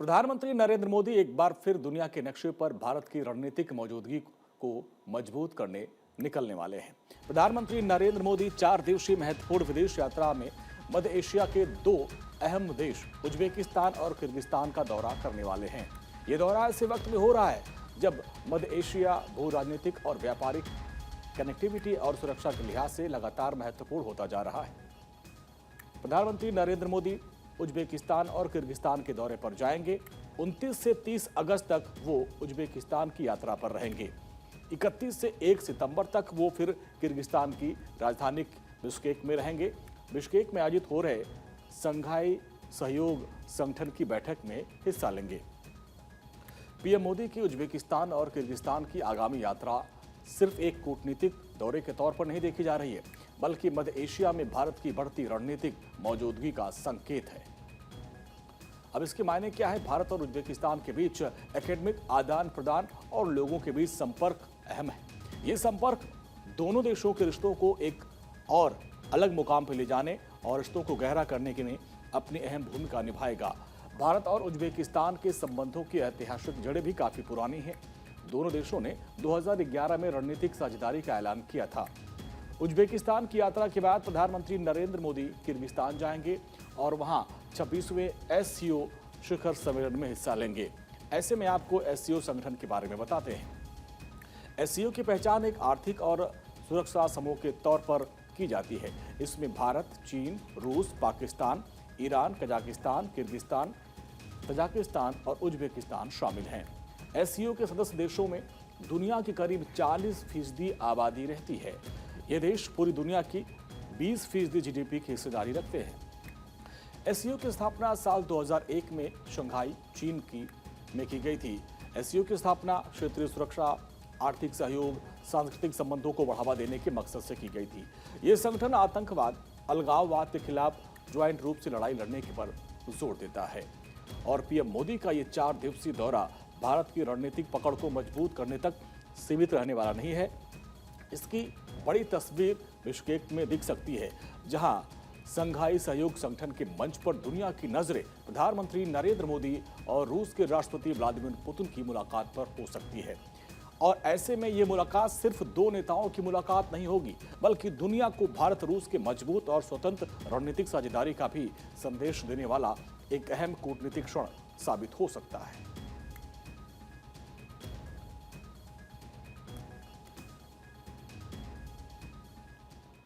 प्रधानमंत्री नरेंद्र मोदी एक बार फिर दुनिया के नक्शे पर भारत की रणनीतिक मौजूदगी को मजबूत करने निकलने वाले हैं। प्रधानमंत्री नरेंद्र मोदी 4 दिवसीय महत्वपूर्ण विदेश यात्रा में मध्य एशिया के 2 अहम देश उज्बेकिस्तान और किर्गिस्तान का दौरा करने वाले हैं। ये दौरा ऐसे वक्त में हो रहा है जब मध्य एशिया भू राजनीतिक और व्यापारिक कनेक्टिविटी और सुरक्षा के लिहाज से लगातार महत्वपूर्ण होता जा रहा है। प्रधानमंत्री नरेंद्र मोदी उज्बेकिस्तान और किर्गिस्तान के दौरे पर जाएंगे। 29 से 30 अगस्त तक वो उज्बेकिस्तान की यात्रा पर रहेंगे। 31 से 1 सितंबर तक वो फिर किर्गिस्तान की राजधानी बिश्केक में रहेंगे। बिश्केक में आयोजित हो रहे शंघाई सहयोग संगठन की बैठक में हिस्सा लेंगे। पीएम मोदी की उज्बेकिस्तान और किर्गिस्तान की आगामी यात्रा सिर्फ एक कूटनीतिक दौरे के तौर पर नहीं देखी जा रही है, बल्कि मध्य एशिया में भारत की बढ़ती रणनीतिक मौजूदगी का संकेत है। अब इसके मायने क्या है? भारत और उज्बेकिस्तान के बीच एकेडमिक आदान प्रदान और लोगों के बीच संपर्क अहम है। ये संपर्क दोनों देशों के रिश्तों को एक और अलग मुकाम पर ले जाने और रिश्तों को गहरा करने के में अपनी अहम भूमिका निभाएगा। भारत और उज्बेकिस्तान के संबंधों की ऐतिहासिक जड़ें भी काफी पुरानी हैं। दोनों देशों ने 2011 में रणनीतिक साझेदारी का ऐलान किया था। उज्बेकिस्तान की यात्रा के बाद प्रधानमंत्री नरेंद्र मोदी किर्गिस्तान जाएंगे और वहां 26वें एससीओ शिखर सम्मेलन में हिस्सा लेंगे। ऐसे में आपको एससीओ संगठन के बारे में बताते हैं। एससीओ की पहचान एक आर्थिक और सुरक्षा समूह के तौर पर की जाती है। इसमें भारत, चीन, रूस, Pakistan, Iran, Kazakhstan, Kyrgyzstan, Tajikistan और उज्बेकिस्तान शामिल हैं। एससीओ के सदस्य देशों में दुनिया की करीब 40% आबादी रहती है। ये देश पूरी दुनिया की 20% जीडीपी की हिस्सेदारी रखते हैं। एससीओ की स्थापना साल 2001 में शंघाई, चीन में की गई थी। एससीओ की स्थापना क्षेत्रीय सुरक्षा, आर्थिक सहयोग, सांस्कृतिक संबंधों को बढ़ावा देने के मकसद से की गई थी। ये संगठन आतंकवाद, अलगाववाद के खिलाफ ज्वाइंट रूप से लड़ाई लड़ने के पर जोर देता है। और पीएम मोदी का ये 4 दिवसीय दौरा भारत की रणनीतिक पकड़ को मजबूत करने तक सीमित रहने वाला नहीं है। इसकी बड़ी तस्वीर बिश्केक में दिख सकती है, जहां शंघाई सहयोग संगठन के मंच पर दुनिया की नजरें प्रधानमंत्री नरेंद्र मोदी और रूस के राष्ट्रपति व्लादिमीर पुतिन की मुलाकात पर हो सकती है। और ऐसे में ये मुलाकात सिर्फ 2 नेताओं की मुलाकात नहीं होगी, बल्कि दुनिया को भारत रूस के मजबूत और स्वतंत्र रणनीतिक साझेदारी का भी संदेश देने वाला एक अहम कूटनीतिक क्षण साबित हो सकता है।